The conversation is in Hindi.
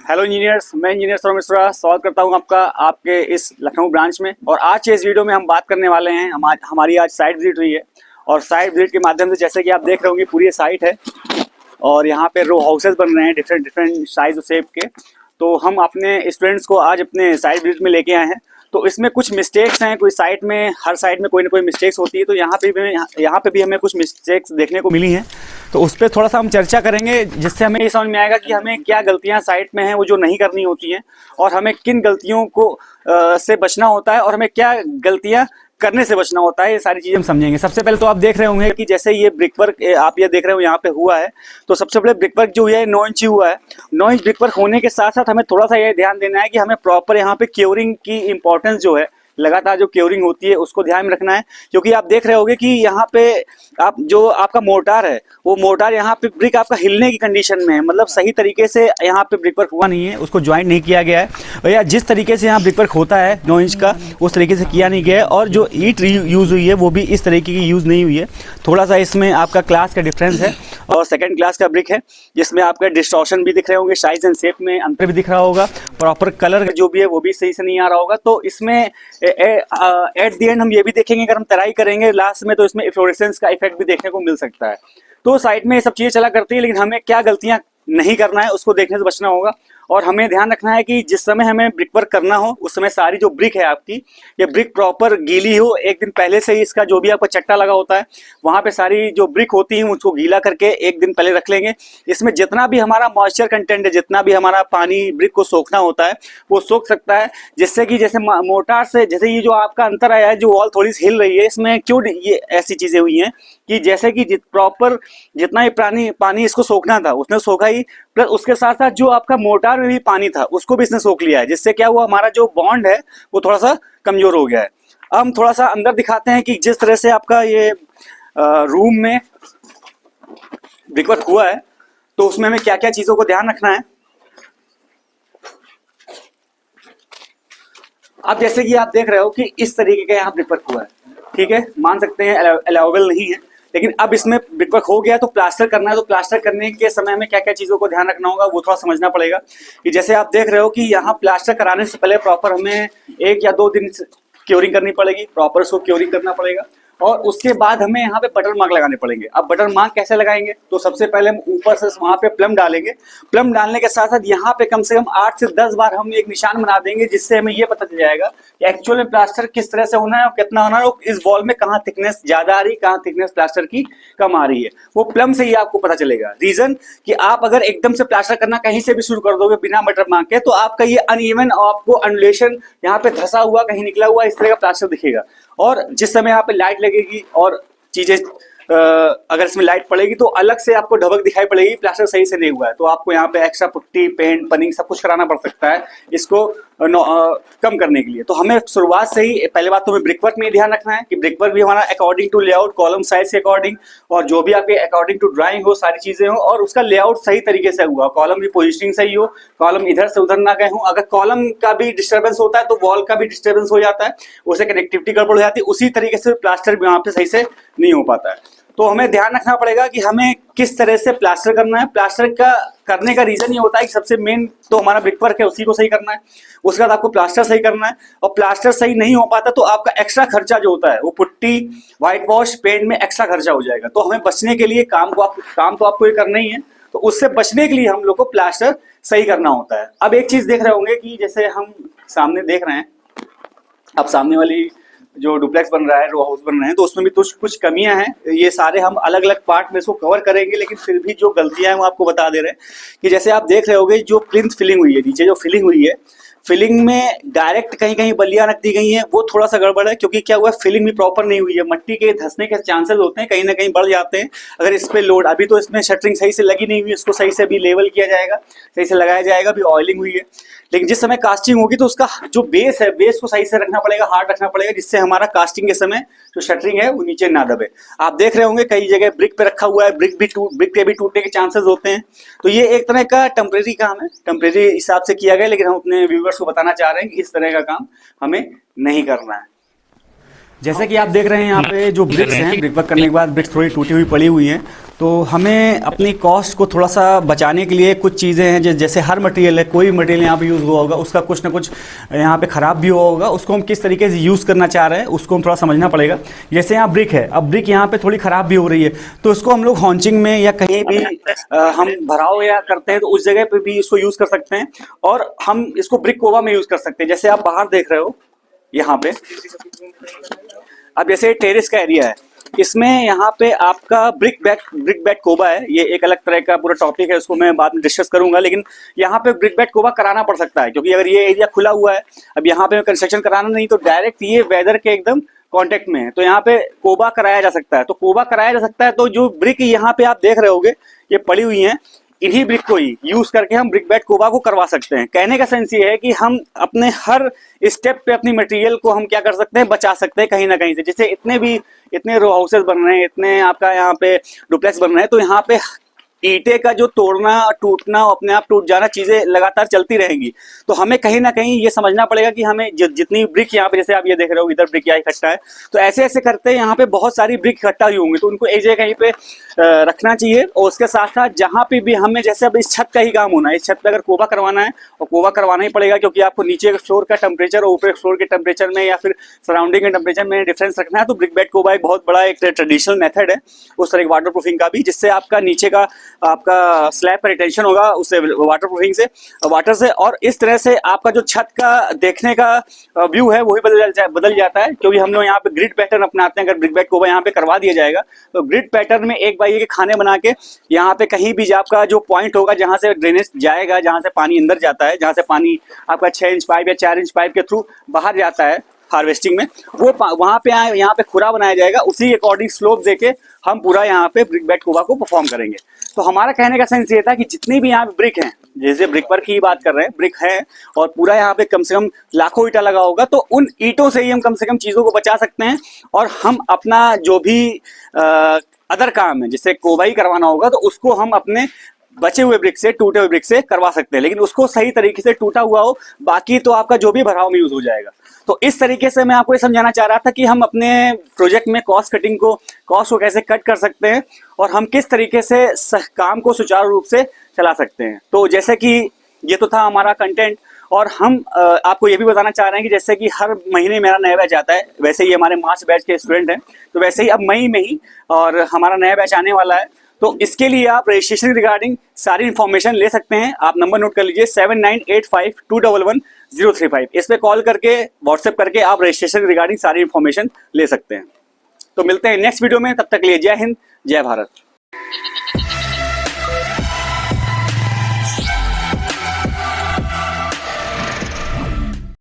हेलो इंजीनियर्स, मैं इंजीनियर सौरभ मिश्रा स्वागत करता हूं आपका आपके इस लखनऊ ब्रांच में। और आज के इस वीडियो में हम बात करने वाले हैं, हमारी आज साइट विजिट हुई है। और साइट विजिट के माध्यम से जैसे कि आप देख रहे होंगे पूरी ये साइट है और यहाँ पे रो हाउसेस बन रहे हैं डिफरेंट डिफरेंट साइज और शेप के। तो हम अपने स्टूडेंट्स को आज अपने साइट विजिट में लेके आए हैं। तो इसमें कुछ मिस्टेक्स हैं, कोई साइट में हर साइट में कोई ना कोई मिस्टेक्स होती है, तो यहाँ पे भी हमें कुछ मिस्टेक्स देखने को मिली हैं। तो उस पर थोड़ा सा हम चर्चा करेंगे, जिससे हमें ये समझ में आएगा कि हमें क्या गलतियाँ साइट में हैं वो जो नहीं करनी होती हैं, और हमें किन गलतियों को से बचना होता है, और हमें क्या गलतियाँ करने से बचना होता है। ये सारी चीजें हम समझेंगे। सबसे पहले तो आप देख रहे होंगे कि जैसे ये ब्रिक वर्क आप ये देख रहे हो यहाँ पे हुआ है, तो सबसे पहले ब्रिक वर्क जो है 9 इंची हुआ है। 9 इंच ब्रिक वर्क होने के साथ साथ हमें थोड़ा सा ये ध्यान देना है कि हमें प्रॉपर यहाँ पे क्योरिंग की इंपॉर्टेंस जो है, लगातार जो क्योरिंग होती है उसको ध्यान में रखना है। क्योंकि आप देख रहे होंगे कि यहाँ पे आप जो आपका मोर्टार है वो मोर्टार यहाँ पे ब्रिक आपका हिलने की कंडीशन में है, मतलब सही तरीके से यहाँ पे ब्रिक वर्क हुआ नहीं है, उसको ज्वाइंट नहीं किया गया है, भैया जिस तरीके से यहाँ ब्रिक वर्क होता है 9 इंच का उस तरीके से किया नहीं गया है। और जो ईंट यूज हुई है वो भी इस तरीके की यूज नहीं हुई है। थोड़ा सा इसमें आपका क्लास का डिफरेंस है और सेकंड क्लास का ब्रिक है, जिसमें आपका डिस्टॉर्शन भी दिख रहे होंगे, साइज एंड शेप में अंतर भी दिख रहा होगा, प्रॉपर कलर जो भी है वो भी सही से नहीं आ रहा होगा। तो इसमें एट द एंड हम ये भी देखेंगे, अगर हम तराई करेंगे लास्ट में तो इसमें फ्लोरेसेंस का इफेक्ट भी देखने को मिल सकता है। तो साइड में ये सब चीजें चला करती है, लेकिन हमें क्या गलतियां नहीं करना है उसको देखने से बचना होगा। और हमें ध्यान रखना है कि जिस समय हमें ब्रिक वर्क करना हो उस समय सारी जो ब्रिक है आपकी, ये ब्रिक प्रॉपर गीली हो। एक दिन पहले से ही इसका जो भी आपका चट्टा लगा होता है वहां पे सारी जो ब्रिक होती है उसको गीला करके एक दिन पहले रख लेंगे। इसमें जितना भी हमारा मॉइस्चर कंटेंट है, जितना भी हमारा पानी ब्रिक को सोखना होता है वो सोख सकता है। जिससे कि जैसे मोर्टार से जैसे ये जो आपका अंतर आया है, जो वॉल थोड़ी सी हिल रही है, इसमें क्यों ये ऐसी चीजें हुई हैं कि जैसे कि प्रॉपर जितना ही पानी इसको सोखना था उसने सोखा ही, प्लस उसके साथ साथ जो आपका मोर्टार में भी पानी था उसको भी इसने सोख लिया है। जिससे क्या हुआ, हमारा जो बॉन्ड है वो थोड़ा सा कमजोर हो गया है। अब हम थोड़ा सा अंदर दिखाते हैं कि जिस तरह से आपका ये रूम में ब्रिकवर्क हुआ है तो उसमें हमें क्या क्या चीजों को ध्यान रखना है। अब जैसे कि आप देख रहे हो कि इस तरीके का यहाँ ब्रिकवर्क हुआ है, ठीक है, मान सकते हैं अलाउेबल नहीं है, लेकिन अब इसमें ब्रिकवर्क हो गया तो प्लास्टर करना है। तो प्लास्टर करने के समय में क्या क्या चीजों को ध्यान रखना होगा वो थोड़ा समझना पड़ेगा। कि जैसे आप देख रहे हो कि यहाँ प्लास्टर कराने से पहले प्रॉपर हमें 1 या 2 दिन क्योरिंग करनी पड़ेगी, प्रॉपर उसको क्योरिंग करना पड़ेगा। और उसके बाद हमें यहाँ पे बटर मार्क लगाने पड़ेंगे। अब बटर मार्क कैसे लगाएंगे, तो सबसे पहले हम ऊपर से वहां पे प्लम डालेंगे। प्लम डालने के साथ साथ यहाँ पे कम से कम 8 से 10 बार हम एक निशान बना देंगे, जिससे हमें ये पता चल जाएगा कि एक्चुअल में प्लास्टर किस तरह से होना है और कितना होना है, और इस वॉल में कहाँ थिकनेस ज्यादा आ रही है, कहाँ थिकनेस प्लास्टर की कम आ रही है, वो प्लम से ही आपको पता चलेगा। रीजन कि आप अगर एकदम से प्लास्टर करना कहीं से भी शुरू कर दोगे बिना बटर मार्क के, तो आपका ये अनइवन, आपको अनुलेशन यहाँ पे धसा हुआ कहीं निकला हुआ इस तरह का प्लास्टर दिखेगा। और जिस समय यहाँ पे लाइट लगेगी और चीजें अगर इसमें लाइट पड़ेगी तो अलग से आपको ढबक दिखाई पड़ेगी, प्लास्टर सही से नहीं हुआ है। तो आपको यहाँ पे एक्स्ट्रा पुट्टी, पेंट, पनिंग सब कुछ कराना पड़ सकता है इसको कम करने के लिए। तो हमें शुरुआत से ही पहले बात तो हमें ब्रिकवर्क में ध्यान रखना है कि ब्रिकवर्क भी हमारा according to layout, column size के अकॉर्डिंग, और जो भी आपके अकॉर्डिंग टू ड्राइंग हो, सारी चीजें हो, और उसका लेआउट सही तरीके से हुआ, कॉलम की पोजिशनिंग सही हो, कॉलम इधर से उधर ना गए हो। अगर कॉलम का भी डिस्टर्बेंस होता है तो वॉल का भी डिस्टर्बेंस हो जाता है, उससे कनेक्टिविटी गड़बड़ हो जाती है। उसी तरीके से प्लास्टर भी वहां पे सही से नहीं हो पाता है। तो हमें ध्यान रखना पड़ेगा कि हमें किस तरह से प्लास्टर करना है। प्लास्टर का करने का रीजन ये होता है कि सबसे मेन तो हमारा ब्रिकवर्क है, उसी को सही करना है। उसके बाद आपको प्लास्टर सही करना है, और प्लास्टर सही नहीं हो पाता तो आपका एक्स्ट्रा खर्चा जो होता है वो पुट्टी, व्हाइट वॉश, पेंट में एक्स्ट्रा खर्चा हो जाएगा। तो हमें बचने के लिए काम तो आपको ये करना ही है, तो उससे बचने के लिए हम लोग को प्लास्टर सही करना होता है। अब एक चीज देख रहे होंगे कि जैसे हम सामने देख रहे हैं, अब सामने वाली जो डुप्लेक्स बन रहा है, रो हाउस बन रहे हैं, तो उसमें भी कुछ कमियां हैं। ये सारे हम अलग अलग पार्ट में इसको कवर करेंगे, लेकिन फिर भी जो गलतियां हैं वो आपको बता दे रहे हैं। कि जैसे आप देख रहे होंगे जो प्लिंथ फिलिंग हुई है, नीचे जो फिलिंग हुई है, फिलिंग में डायरेक्ट कहीं कहीं बल्लियां रख दी गई हैं, वो थोड़ा सा गड़बड़ है। क्योंकि क्या हुआ, फिलिंग भी प्रॉपर नहीं हुई है, मट्टी के धंसने के चांसेस होते हैं, कहीं ना कहीं बढ़ जाते हैं अगर इस पे लोड। अभी तो इसमें शटरिंग सही से लगी नहीं हुई, इसको सही से भी लेवल किया जाएगा, सही से लगाया जाएगा, अभी ऑयलिंग हुई है। लेकिन जिस समय कास्टिंग होगी तो उसका जो बेस है, बेस को सही से रखना पड़ेगा, हार्ड रखना पड़ेगा, जिससे हमारा कास्टिंग के समय जो शटरिंग है वो नीचे ना दबे। आप देख रहे होंगे कई जगह ब्रिक पे रखा हुआ है, ब्रिक के भी टूटने के चांसेस होते हैं। तो ये एक तरह का टेम्परेरी काम है, टेम्परेरी हिसाब से किया गया, लेकिन हम अपने व्यूअर्स को बताना चाह रहे हैं कि इस तरह का काम हमें नहीं करना है। जैसे कि आप देख रहे हैं यहाँ पे जो ब्रिक्स हैं, ब्रिक वर्क करने के बाद ब्रिक्स थोड़ी टूटी हुई पड़ी हुई हैं, तो हमें अपनी कॉस्ट को थोड़ा सा बचाने के लिए कुछ चीज़ें हैं, जैसे हर मटेरियल है, कोई मटेरियल यहाँ पे यूज़ हुआ होगा उसका कुछ ना कुछ यहाँ पे ख़राब भी हुआ होगा, उसको हम किस तरीके से यूज़ करना चाह रहे हैं उसको हम थोड़ा समझना पड़ेगा। जैसे यहाँ ब्रिक है, अब ब्रिक यहाँ पे थोड़ी ख़राब भी हो रही है, तो इसको हम लोग हॉन्चिंग में या कहीं भी हम भराव या करते हैं तो उस जगह पर भी इसको यूज़ कर सकते हैं, और हम इसको ब्रिक कोबा में यूज़ कर सकते हैं। जैसे आप बाहर देख रहे हो यहाँ पे, अब जैसे टेरेस का एरिया है, इसमें यहाँ पे आपका ब्रिक बैट कोबा है, ये एक अलग तरह का पूरा टॉपिक है, उसको मैं बाद में डिस्कस करूंगा। लेकिन यहाँ पे ब्रिक बैट कोबा कराना पड़ सकता है, क्योंकि अगर ये एरिया खुला हुआ है, अब यहाँ पे कंस्ट्रक्शन कराना नहीं तो डायरेक्ट ये वेदर के एकदम कांटेक्ट में है, तो यहाँ पे कोबा कराया जा सकता है। तो कोबा कराया जा सकता है, तो जो ब्रिक यहाँ पे आप देख रहे होगे ये पड़ी हुई हैं, इन्हीं ब्रिक को ही यूज करके हम ब्रिक बैट कोबा को करवा सकते हैं। कहने का सेंस ये है कि हम अपने हर स्टेप पे अपनी मटेरियल को हम क्या कर सकते हैं, बचा सकते हैं कहीं ना कहीं से। जैसे इतने रो हाउसेस बन रहे हैं, इतने आपका यहाँ पे डुप्लेक्स बन रहे हैं, तो यहाँ पे ईंटे का जो तोड़ना टूटना अपने आप टूट जाना चीजें लगातार चलती रहेंगी। तो हमें कहीं ना कहीं ये समझना पड़ेगा कि हमें जितनी ब्रिक यहाँ पे, जैसे आप ये देख रहे हो इधर ब्रिक यहाँ इकट्ठा है, तो ऐसे ऐसे करते यहाँ पे बहुत सारी ब्रिक इकट्ठा हुई होंगी, तो उनको एक जगह कहीं पे रखना चाहिए। और उसके साथ साथ जहाँ पे भी हमें, जैसे अब इस छत का ही काम होना है, इस छत पे अगर कोबा करवाना है, और कोबा करवाना ही पड़ेगा, क्योंकि आपको नीचे फ्लोर का टेम्परेचर और ऊपर फ्लोर के टेम्परेचर में या फिर सराउंडिंग के टेम्परेचर में डिफरेंस रखना है, तो ब्रिक बैट कोबा एक बहुत बड़ा एक ट्रेडिशनल मेथड है उस तरह वाटर प्रूफिंग का भी, जिससे आपका नीचे का आपका स्लैब का रिटेंशन होगा उससे, वाटर प्रूफिंग से, वाटर से, और इस तरह से आपका जो छत का देखने का व्यू है वही बदल जाता है। क्योंकि हम लोग यहाँ पे ग्रिड पैटर्न अपनाते हैं, अगर ब्रिक बैट कोबा यहाँ पे करवा दिया जाएगा तो ग्रिड पैटर्न में एक बाई के खाने बना के यहाँ पे कहीं भी आपका जो पॉइंट होगा जहाँ से ड्रेनेज जाएगा, जहाँ से पानी अंदर जाता है, जहाँ से पानी आपका 6 इंच पाइप या 4 इंच पाइप के थ्रू बाहर जाता है हार्वेस्टिंग में, वो वहाँ पे यहाँ पे खुरा बनाया जाएगा, उसी अकॉर्डिंग स्लोप देके हम पूरा यहाँ पे ब्रिक बैट कोबा को परफॉर्म करेंगे। तो हमारा कहने का सेंस ये था कि जितनी भी यहाँ पे ब्रिक हैं, जैसे ब्रिक वर्क की बात कर रहे हैं, ब्रिक है और पूरा यहाँ पे कम से कम लाखों ईंटा लगा होगा, तो उन ईंटों से ही हम कम से कम चीज़ों को बचा सकते हैं, और हम अपना जो भी अदर काम है, जिससे कोबा ही करवाना होगा, तो उसको हम अपने बचे हुए ब्रिक से, टूटे हुए ब्रिक से करवा सकते हैं, लेकिन उसको सही तरीके से टूटा हुआ हो, बाकी तो आपका जो भी भराव में यूज हो जाएगा। तो इस तरीके से मैं आपको ये समझाना चाह रहा था कि हम अपने प्रोजेक्ट में कॉस्ट को कैसे कट कर सकते हैं, और हम किस तरीके से काम को सुचारू रूप से चला सकते हैं। तो जैसे कि ये तो था हमारा कंटेंट, और हम आपको ये भी बताना चाह रहे हैं कि जैसे कि हर महीने मेरा नया बैच आता है, वैसे ही हमारे मार्च बैच के स्टूडेंट हैं, तो वैसे ही अब मई में ही और हमारा नया बैच आने वाला है। तो इसके लिए आप रजिस्ट्रेशन रिगार्डिंग सारी इन्फॉर्मेशन ले सकते हैं। आप नंबर नोट कर लीजिए 7985211035। इस पे कॉल करके, व्हाट्सएप करके आप रजिस्ट्रेशन रिगार्डिंग सारी इन्फॉर्मेशन ले सकते हैं। तो मिलते हैं नेक्स्ट वीडियो में, तब तक के लिए जय हिंद, जय भारत।